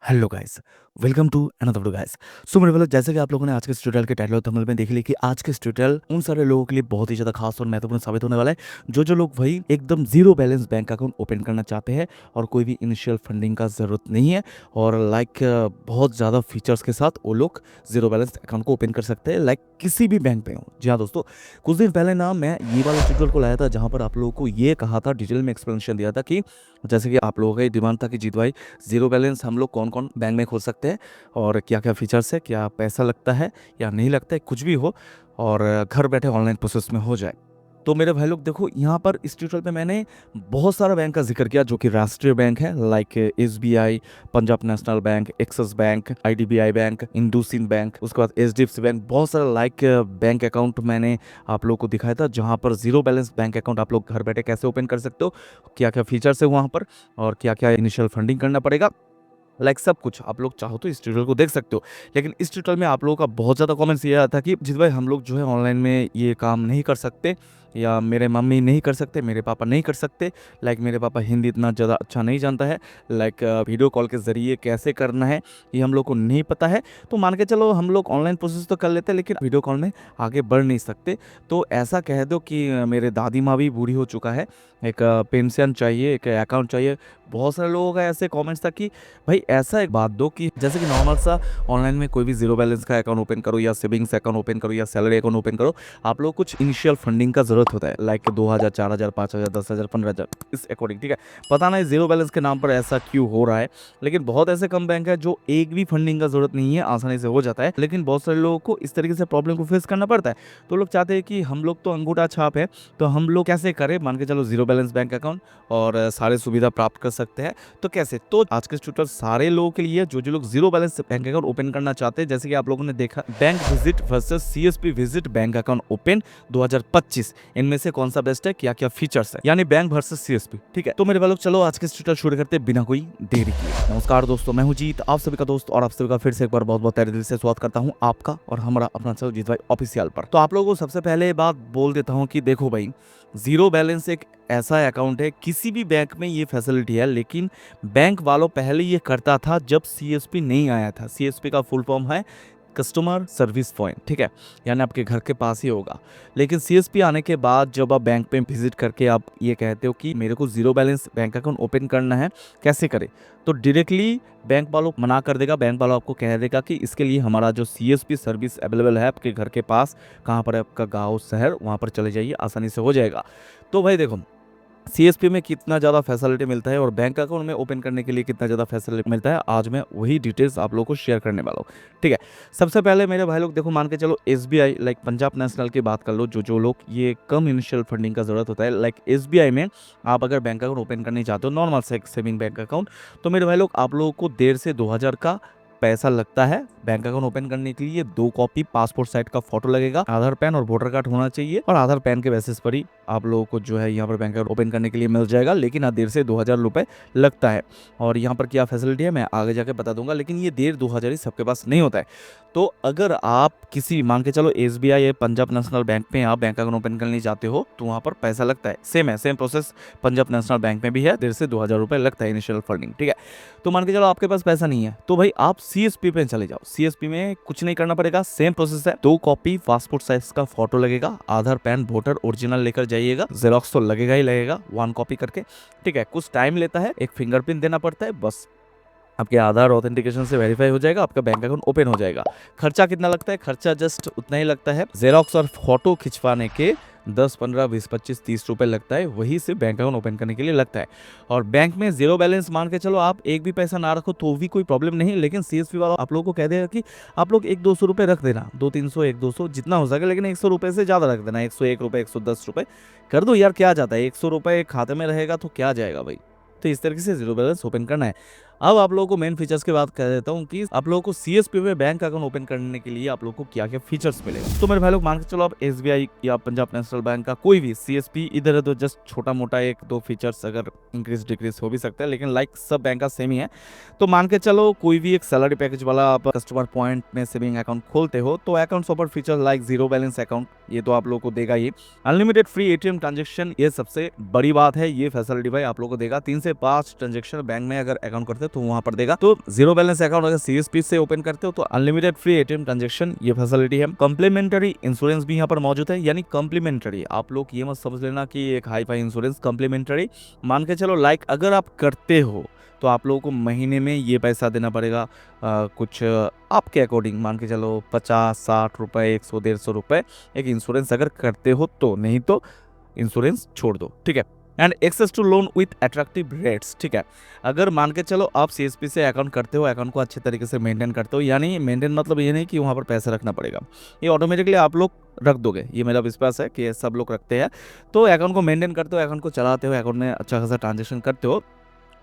Hello guys, welcome to another video guys. So मेरे मतलब जैसे कि आप लोगों ने आज के इस ट्यूटोरियल के टाइटल और थंबनेल में देख लिया कि आज के इस ट्यूटोरियल उन सारे लोगों के लिए बहुत ही ज़्यादा खास और महत्वपूर्ण साबित होने वाला है जो लोग भाई एकदम zero balance bank account open करना चाहते हैं और कोई भी इनिशियल फंडिंग का ज़रूरत नहीं है और बहुत ज़्यादा फीचर्स के साथ वो लोग जीरो बैलेंस अकाउंट को ओपन कर सकते हैं किसी भी बैंक में हो। जी हाँ दोस्तों, कुछ दिन पहले ना मैं ये वाला ट्यूटोरियल को लाया था जहाँ पर आप लोगों को ये कहा था, डिटेल में एक्सप्लेनेशन दिया था कि जैसे कि आप लोगों का ये डिमांड था कि जीत भाई जीरो बैलेंस हम लोग कौन कौन बैंक में खोल सकते हैं और क्या क्या फीचर्स है, क्या पैसा लगता है या नहीं लगता है, कुछ भी हो और घर बैठे ऑनलाइन प्रोसेस में हो जाए। तो मेरे भाई लोग देखो, यहाँ पर इस ट्यूटोरियल पे मैंने बहुत सारा बैंक का जिक्र किया जो कि राष्ट्रीय बैंक है, like SBI, Punjab national bank, axis bank, IDBI bank, IndusInd bank, उसके बाद एचडीएफसी बैंक। बहुत सारा बैंक अकाउंट मैंने आप लोगों को दिखाया था जहाँ पर जीरो बैलेंस बैंक अकाउंट आप लोग घर बैठे कैसे ओपन कर सकते हो, क्या क्या फीचर्स है वहाँ पर और क्या क्या इनिशियल फंडिंग करना पड़ेगा। सब कुछ आप लोग चाहो तो इस ट्यूटोरियल को देख सकते हो। लेकिन इस ट्यूटोरियल में आप लोगों का बहुत ज़्यादा कमेंट्स ये आया था कि जिस भाई हम लोग जो है ऑनलाइन में ये काम नहीं कर सकते, या मेरे मम्मी नहीं कर सकते, मेरे पापा नहीं कर सकते। मेरे पापा हिंदी इतना ज़्यादा अच्छा नहीं जानता है, वीडियो कॉल के ज़रिए कैसे करना है ये हम लोग को नहीं पता है। तो मान के चलो हम लोग ऑनलाइन प्रोसेस तो कर लेते हैं लेकिन वीडियो कॉल में आगे बढ़ नहीं सकते। तो ऐसा कह दो कि मेरे दादी माँ भी बूढ़ी हो चुका है, एक पेंशन चाहिए, एक अकाउंट चाहिए। बहुत सारे लोगों का ऐसे कमेंट्स था कि भाई ऐसा एक बात दो कि जैसे कि नॉर्मल सा ऑनलाइन में कोई भी जीरो बैलेंस का अकाउंट ओपन करो या सेविंग्स अकाउंट ओपन करो या सैलरी अकाउंट ओपन करो, आप लोग कुछ इनिशियल फंडिंग का जरूरत होता है, 2000, 4000, 5000, 10,000, 15,000, इस अकॉर्डिंग। ठीक है, पता नहीं जीरो बैलेंस के नाम पर ऐसा क्यों हो रहा है, लेकिन बहुत ऐसे कम बैंक है जो एक भी फंडिंग का जरूरत नहीं है, आसानी से हो जाता है। लेकिन बहुत सारे लोगों को इस तरीके से प्रॉब्लम को फेस करना पड़ता है। तो लोग चाहते हैं कि हम लोग तो अंगूठा छाप है, तो हम लोग कैसे करें, मान के चलो जीरो बैलेंस बैंक अकाउंट और सारे सुविधा प्राप्त कर सकते हैं। तो कैसे, तो आज के ट्यूटोरियल सारे लोगों के लिए जो लोग zero balance bank account open करना चाहते हैं। जैसे कि आप लोगों ने देखा bank visit versus CSP visit bank account open 2025, इनमें से कौन सा बेस्ट है, क्या क्या फीचर्स है, यानी बैंक वर्सेस सीएसपी। ठीक है, तो मेरे लोग चलो आज के ट्यूटोरियल शुरू करते हैं बिना कोई देरी किए। नमस्कार दोस्तों, मैं हूं जीत, आप सभी का दोस्त, और आप सभी का फिर से एक बार बहुत बहुत तहे दिल से स्वागत करता हूं आपका और हमारा अपना चैनल जीत भाई ऑफिशियल पर। तो आप लोगों को सबसे पहले बात बोल देता हूं कि देखो भाई, जीरो बैलेंस एक ऐसा अकाउंट है, किसी भी बैंक में ये फैसिलिटी है, लेकिन बैंक वालों पहले ये करता था जब सीएसपी नहीं आया था। सीएसपी का फुल फॉर्म है कस्टमर सर्विस पॉइंट। ठीक है, यानी आपके घर के पास ही होगा। लेकिन सीएसपी आने के बाद जब आप बैंक पे विजिट करके आप ये कहते हो कि मेरे को zero balance bank account open करना है, कैसे करें, तो डायरेक्टली बैंक वालों मना कर देगा। बैंक वालों आपको कह देगा कि इसके लिए हमारा जो सीएसपी सर्विस अवेलेबल है आपके घर के पास, कहाँ पर है आपका गाँव शहर, वहाँ पर चले जाइए, आसानी से हो जाएगा। तो भाई देखो, सीएसपी में कितना ज़्यादा फैसिलिटी मिलता है और बैंक अकाउंट में ओपन करने के लिए कितना ज़्यादा फैसिलिटी मिलता है, आज मैं वही डिटेल्स आप लोगों को शेयर करने वाला हूँ। ठीक है, सबसे पहले मेरे भाई लोग देखो, मान के चलो एसबीआई पंजाब नेशनल की बात कर लो, जो लोग ये कम इनिशियल फंडिंग का ज़रूरत होता है, एसबीआई में आप अगर बैंक अकाउंट ओपन करने चाहते हो, नॉर्मल से एक सेविंग बैंक अकाउंट, तो मेरे भाई लोग आप लोगों को 1,500 से 2,000 का पैसा लगता है बैंक अकाउंट ओपन करने के लिए। 2 कॉपी पासपोर्ट साइज का फोटो लगेगा, आधार पैन और वोटर कार्ड होना चाहिए, और आधार पैन के बेसिस पर ही आप लोगों को जो है यहाँ पर बैंक अकाउंट ओपन करने के लिए मिल जाएगा। लेकिन 1,500 से 2,000 रुपए लगता है। और यहाँ पर क्या फैसिलिटी है मैं आगे जाके बता दूंगा, लेकिन ये 1,500-2,000 ही सबके पास नहीं होता है। तो अगर आप किसी मान के चलो एसबीआई या पंजाब नेशनल बैंक में आप बैंक अकाउंट ओपन करने जाते हो, तो वहाँ पर पैसा लगता है। सेम है, same process Punjab national bank में भी है, 1,500 से 2,000 रुपए लगता है इनिशियल फंडिंग। ठीक है, तो मान के चलो आपके पास पैसा नहीं है, तो भाई आप सीएसपी पे चले जाओ। सीएसपी में कुछ नहीं करना पड़ेगा, सेम प्रोसेस है। 2 कॉपी पासपोर्ट साइज का फोटो लगेगा, आधार पैन वोटर ओरिजिनल लेकर जाइएगा, जेरोक्स तो लगेगा ही लगेगा 1 कॉपी करके। ठीक है, कुछ टाइम लेता है, एक फिंगरप्रिंट देना पड़ता है, बस आपके आधार ऑथेंटिकेशन से वेरीफाई हो जाएगा, आपका बैंक अकाउंट ओपन हो जाएगा। खर्चा कितना लगता है, खर्चा जस्ट उतना ही लगता है। जेरोक्स और फोटो खिंचवाने के 10, 15, 20, 25, 30 रुपए लगता है, वही से बैंक अकाउंट ओपन करने के लिए लगता है। और बैंक में जीरो बैलेंस मान के चलो आप एक भी पैसा ना रखो तो भी कोई प्रॉब्लम नहीं, लेकिन सीएसपी वाला आप लोगों को कह देगा कि आप लोग 100-200 रुपए रख देना, 200-300, 100-200 जितना हो सके, लेकिन 100 रुपए से ज्यादा रख देना, 101 रुपए, 110 रुपए कर दो यार, क्या जाता है, 100 रुपए खाते में रहेगा तो क्या जाएगा भाई। तो इस तरीके से जीरो बैलेंस ओपन करना है। अब आप लोगों को मेन फीचर्स की बात कर देता हूँ कि आप लोगों को सीएसपी में बैंक अकाउंट ओपन करने के लिए आप लोगों को क्या क्या फीचर्स मिलेगा। तो मेरे भाई लोग मान के चलो आप एसबीआई या पंजाब नेशनल बैंक का कोई भी सीएसपी इधर है तो जस्ट छोटा मोटा 1-2 फीचर्स अगर इंक्रीज डिक्रीज हो भी सकता है, लेकिन सब बैंक का सेम ही है। तो मान के चलो कोई भी एक सैलरी पैकेज वाला आप कस्टमर पॉइंट में सेविंग अकाउंट खोलते हो, तो account offer feature like zero balance account, ये तो आप लोगों को देगा ही। अनलिमिटेड फ्री एटीएम ट्रांजेक्शन, ये सबसे बड़ी बात है, ये फैसिलिटी भाई आप लोगों को देगा। 3 से 5 ट्रांजेक्शन बैंक में अगर अकाउंट करते हैं तो वहां पर देगा। तो जीरो बैलेंस अकाउंट अगर सीएसपी से ओपन करते हो तो अनलिमिटेड फ्री एटीएम ट्रांजेक्शन ये फैसिलिटी है। कॉम्प्लीमेंट्री इंश्योरेंस भी यहाँ पर मौजूद है, यानी कॉम्प्लीमेंट्री, आप लोग ये मत समझ लेना कि एक हाई फाई इंश्योरेंस, कॉम्प्लीमेंट्री मान के चलो लाइक अगर आप करते हो तो आप लोगों को महीने में ये पैसा देना पड़ेगा, कुछ आपके अकॉर्डिंग मान के चलो 50-60 रुपए, 100-150 रुपए एक इंश्योरेंस अगर करते हो तो, नहीं तो इंश्योरेंस छोड़ दो, ठीक है। And access to loan with attractive rates, ठीक है। अगर मान के चलो आप सीएसपी से अकाउंट करते हो, अकाउंट को अच्छे तरीके से मेंटेन करते हो, यानी मेंटेन मतलब ये नहीं कि वहाँ पर पैसा रखना पड़ेगा, ये ऑटोमेटिकली आप लोग रख दोगे, ये मेरा विश्वास है कि सब लोग रखते हैं। तो अकाउंट को मेंटेन करते हो, अकाउंट को चलाते हो, अकाउंट में अच्छा खासा ट्रांजेक्शन करते हो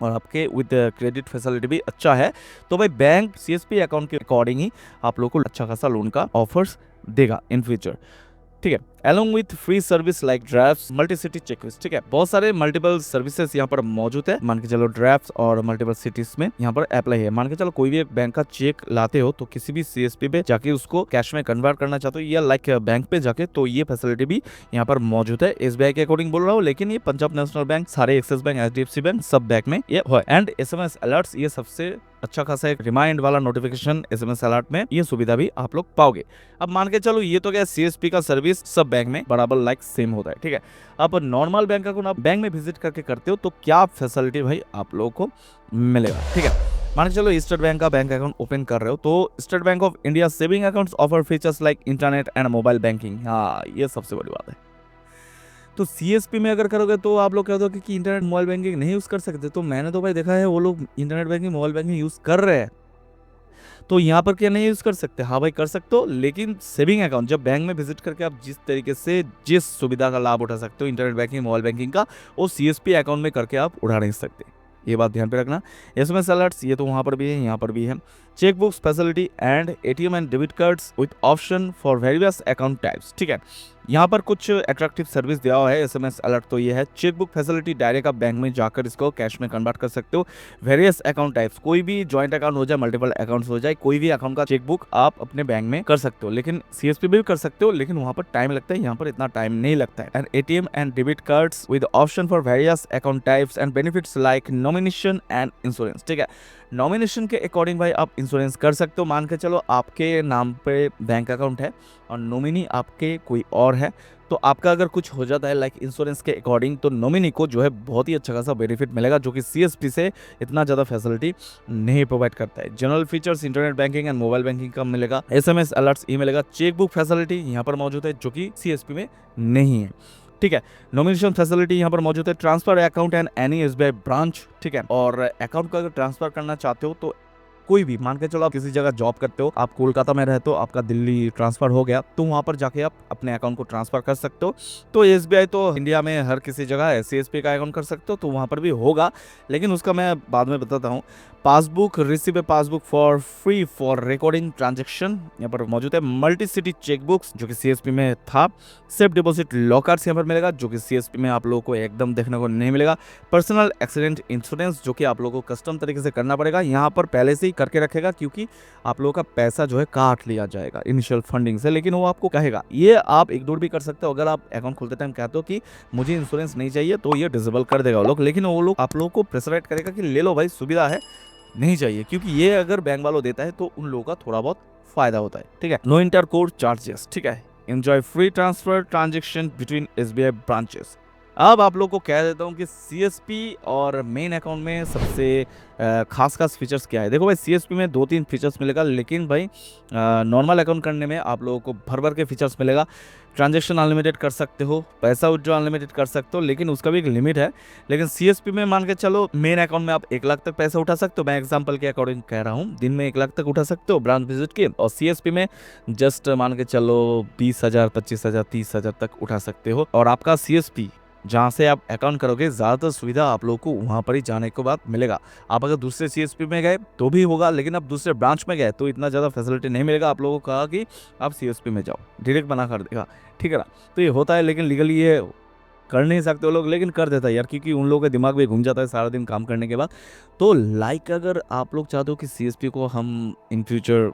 और आपके विद क्रेडिट फैसिलिटी भी अच्छा है, तो भाई बैंक सीएसपी अकाउंट के अकॉर्डिंग ही आप लोग को अच्छा खासा लोन का ऑफर्स देगा इन फ्यूचर, ठीक है। Along with free service like draft, multi city checklist, ठीक है। बहुत सारे मल्टीपल सर्विसेज यहाँ पर मौजूद है, मान के चलो ड्राफ्ट और मल्टीपल सिटीज में यहाँ पर अप्लाई है। मान के चलो कोई भी एक बैंक का चेक लाते हो तो किसी भी सीएसपी पे जाके उसको कैश में कन्वर्ट करना चाहते हो या लाइक बैंक पे जाके, तो ये फैसिलिटी भी यहाँ पर मौजूद है। एसबीआई के अकॉर्डिंग बोल रहा हूँ, लेकिन ये पंजाब नेशनल बैंक, सारे एक्सिस बैंक, एचडीएफसी बैंक, सब बैंक में ये है। एंड एसएमएस अलर्ट्स, ये सबसे अच्छा खासा एक रिमाइंड वाला नोटिफिकेशन एसएमएस अलर्ट में, ये सुविधा भी आप लोग पाओगे। अब मान के चलो ये तो क्या सीएसपी का सर्विस सब बैंक में बराबर लाइक सेम होता है, ठीक है। अब नॉर्मल बैंक अकाउंट आप बैंक में विजिट करके करते हो तो क्या फैसिलिटी भाई आप लोगों को मिलेगा, ठीक है। मान के चलो स्टेट बैंक का बैंक अकाउंट ओपन कर रहे हो तो state bank of India saving accounts offer features like internet and mobile banking, हाँ ये सबसे बड़ी बात है। तो सीएसपी में अगर करोगे तो आप लोग कहते हो कि इंटरनेट मोबाइल बैंकिंग नहीं यूज कर सकते, तो मैंने तो भाई देखा है वो लोग internet banking mobile banking use कर रहे हैं, तो यहाँ पर क्या नहीं यूज कर सकते? हाँ भाई कर सकते हो, लेकिन सेविंग अकाउंट जब बैंक में विजिट करके आप जिस तरीके से जिस सुविधा का लाभ उठा सकते हो इंटरनेट बैंकिंग मोबाइल बैंकिंग का, वो सीएसपी अकाउंट में करके आप उठा नहीं सकते, ये बात ध्यान पे रखना। एसएमएस अलर्ट्स ये तो वहाँ पर भी है, यहाँ पर भी है। Cheque books facility and ATM and debit cards with option for various account types, ठीक है। यहाँ पर कुछ अट्रैक्टिव सर्विस दिया हुआ है। एसएमएस अलर्ट तो ये है, चेक बुक फैसिलिटी, डायरेक्ट आप बैंक में जाकर इसको कैश में कन्वर्ट कर सकते हो। वेरियस अकाउंट टाइप्स, कोई भी जॉइंट अकाउंट हो जाए, मल्टीपल अकाउंट्स हो जाए, कोई भी अकाउंट का चेक बुक आप अपने बैंक में कर सकते हो, लेकिन सीएसपी भी कर सकते हो, लेकिन वहाँ पर टाइम लगता है, यहाँ पर इतना टाइम नहीं लगता है। And ATM and debit cards with option for various account types and benefits like nomination and insurance, ठीक है। नॉमिनेशन के अकॉर्डिंग भाई आप इंश्योरेंस कर सकते हो। मान के चलो आपके नाम पे बैंक अकाउंट है और नॉमिनी आपके कोई और है, तो आपका अगर कुछ हो जाता है लाइक इंश्योरेंस के अकॉर्डिंग, तो नॉमिनी को जो है बहुत ही अच्छा खासा बेनिफिट मिलेगा, जो कि सीएसपी से इतना ज़्यादा फैसिलिटी नहीं प्रोवाइड करता है। General features internet banking and mobile banking का मिलेगा। एसएमएस अलर्ट्स ये मिलेगा। चेक बुक फैसिलिटी यहाँ पर मौजूद है, जो कि सीएसपी में नहीं है, ठीक है। नॉमिनेशन फैसिलिटी यहाँ पर मौजूद है। Transfer account and any SBI branch, ठीक है। और अकाउंट को अगर ट्रांसफर करना चाहते हो तो कोई भी, मान के चलो आप किसी जगह जॉब करते हो, आप कोलकाता में रहते हो, आपका दिल्ली ट्रांसफर हो गया, तो वहां पर जाके आप अपने अकाउंट को ट्रांसफर कर सकते हो। तो एसबीआई तो इंडिया में हर किसी जगह है, सीएसपी का अकाउंट कर सकते हो, तो वहां पर भी होगा, लेकिन उसका मैं बाद में बताता हूँ। Passbook, receive A passbook for free for recording transaction यहाँ पर मौजूद है। मल्टी सिटी चेकबुक्स जो कि सीएसपी में था। सेफ डिपॉजिट लॉकर्स यहाँ पर मिलेगा, जो कि सीएसपी में आप लोगों को एकदम देखने को नहीं मिलेगा। पर्सनल एक्सीडेंट इंश्योरेंस, जो कि आप लोगों को कस्टम तरीके से करना पड़ेगा, यहाँ पर पहले से ही करके रखेगा, क्योंकि आप लोगों का पैसा जो है काट लिया जाएगा इनिशियल फंडिंग से, लेकिन वो आपको कहेगा। ये आप इग्नोर भी कर सकते हो, अगर आप अकाउंट खोलते टाइम कहते हो कि मुझे इंश्योरेंस नहीं चाहिए, तो ये डिसेबल कर देगा वो लोग, लेकिन वो लोग आप लोगों को प्रेशराइज करेगा कि ले लो भाई, सुविधा है, नहीं चाहिए, क्योंकि ये अगर बैंक वालों देता है तो उन लोगों का थोड़ा बहुत फायदा होता है, ठीक है। नो इंटर कोड चार्जेस, ठीक है। Enjoy free transfer transaction between SBI branches. अब आप लोग को कह देता हूँ कि सीएसपी और मेन अकाउंट में सबसे खास फीचर्स क्या है। देखो भाई, सीएसपी में 2-3 फीचर्स मिलेगा, लेकिन भाई नॉर्मल अकाउंट करने में आप लोगों को भर के फीचर्स मिलेगा। ट्रांजैक्शन अनलिमिटेड कर सकते हो, पैसा विड्रॉ अनलिमिटेड कर सकते हो, लेकिन उसका भी एक लिमिट है। लेकिन सीएसपी में मान के चलो मेन अकाउंट में आप 1 लाख तक पैसा उठा सकते हो, मैं एग्जांपल के अकॉर्डिंग कह रहा हूँ, दिन में 1 लाख तक उठा सकते हो ब्रांच विजिट के। और सीएसपी में जस्ट मान के चलो 20,000, 25,000, 30,000 तक उठा सकते हो। और आपका सीएसपी जहाँ से आप अकाउंट करोगे, ज़्यादातर सुविधा आप लोगों को वहाँ पर ही जाने के बाद मिलेगा। आप अगर दूसरे सीएसपी में गए तो भी होगा, लेकिन आप दूसरे ब्रांच में गए तो इतना ज़्यादा फैसिलिटी नहीं मिलेगा। आप लोगों को कहा कि आप सीएसपी में जाओ, डायरेक्ट बना कर देगा, ठीक है ना। तो ये होता है, लेकिन लीगली ये कर नहीं सकते वो लोग, लेकिन कर देता है यार, क्योंकि उन लोगों के दिमाग में घूम जाता है सारा दिन काम करने के बाद। तो लाइक अगर आप लोग चाहते हो कि सीएसपी को हम इन फ्यूचर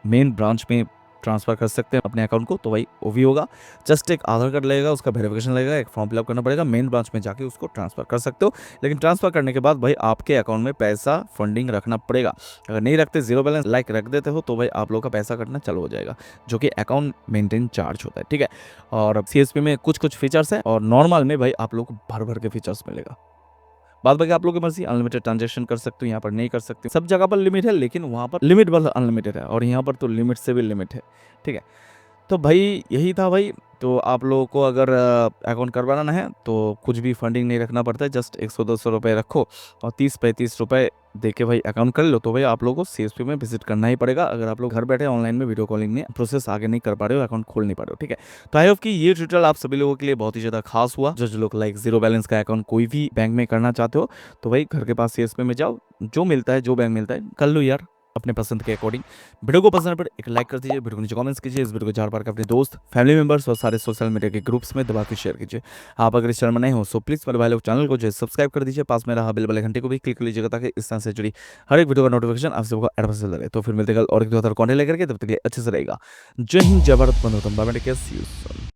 मेन ब्रांच में ट्रांसफ़र कर सकते हैं अपने अकाउंट को, तो भाई वो भी होगा। जस्ट एक आधार कार्ड लगेगा, उसका वेरिफिकेशन लगेगा, एक फॉर्म फिलअप करना पड़ेगा, मेन ब्रांच में जाके उसको ट्रांसफ़र कर सकते हो। लेकिन ट्रांसफ़र करने के बाद भाई आपके अकाउंट में पैसा फंडिंग रखना पड़ेगा। अगर नहीं रखते, जीरो बैलेंस लाइक रख देते हो, तो भाई आप लोग का पैसा कटना चालू हो जाएगा, जो कि अकाउंट मेंटेन चार्ज होता है, ठीक है। और सीएसपी में कुछ कुछ फीचर्स है, और नॉर्मल में भाई आप लोग को भर भर के फीचर्स मिलेगा। बाद बाकी आप लोगों की मर्जी, अनलिमिटेड ट्रांजेक्शन कर सकते हो, यहाँ पर नहीं कर सकते। सब जगह पर लिमिट है, लेकिन वहाँ पर लिमिट वाला अनलिमिटेड है, और यहाँ पर तो लिमिट से भी लिमिट है, ठीक है। तो भाई यही था भाई। तो आप लोगों को अगर अकाउंट करवाना है तो कुछ भी फंडिंग नहीं रखना पड़ता है, जस्ट 100-200 रुपये रखो और 30-35 रुपये दे के भाई अकाउंट कर लो। तो भाई आप लोगों को सीएसपी में विजिट करना ही पड़ेगा, अगर आप लोग घर बैठे ऑनलाइन में वीडियो कॉलिंग में प्रोसेस आगे नहीं कर पा रहे हो, अकाउंट खोल नहीं पा रहे हो, ठीक है। तो आई होप कि ये ट्यूटोरियल आप सभी लोगों के लिए बहुत ही ज़्यादा खास हुआ। जो लोग लाइक जीरो बैलेंस का अकाउंट कोई भी बैंक में करना चाहते हो, तो भाई घर के पास सीएसपी में जाओ, जो मिलता है, जो बैंक मिलता है कर लो यार अपने पसंद के अकॉर्डिंग। वीडियो को पसंद पर एक लाइक कर दीजिए, वीडियो को नीचे कमेंट्स कीजिए, इस वीडियो को 4 बार अपने दोस्त, फैमिली मेंबर्स और सारे सोशल मीडिया के ग्रुप्स में दबा के शेयर कीजिए। आप अगर इस चैनल में नए हो सो प्लीज़ मेरे भाई लोग चैनल को जो है सब्सक्राइब कर दीजिए, पास में रहा बेल वाले घंटे को भी क्लिक कर लीजिएगा, ताकि इस तरह से जुड़ी हर एक वीडियो का नोटिफिकेशन आप सबको एडवांस में लगे। तो फिर मिलते कल और एक दो कंटेंट लेकर के, तब तक के लिए अच्छे से रहेगा। जय हिंद, जय भारत, बंधु, सी यू सून।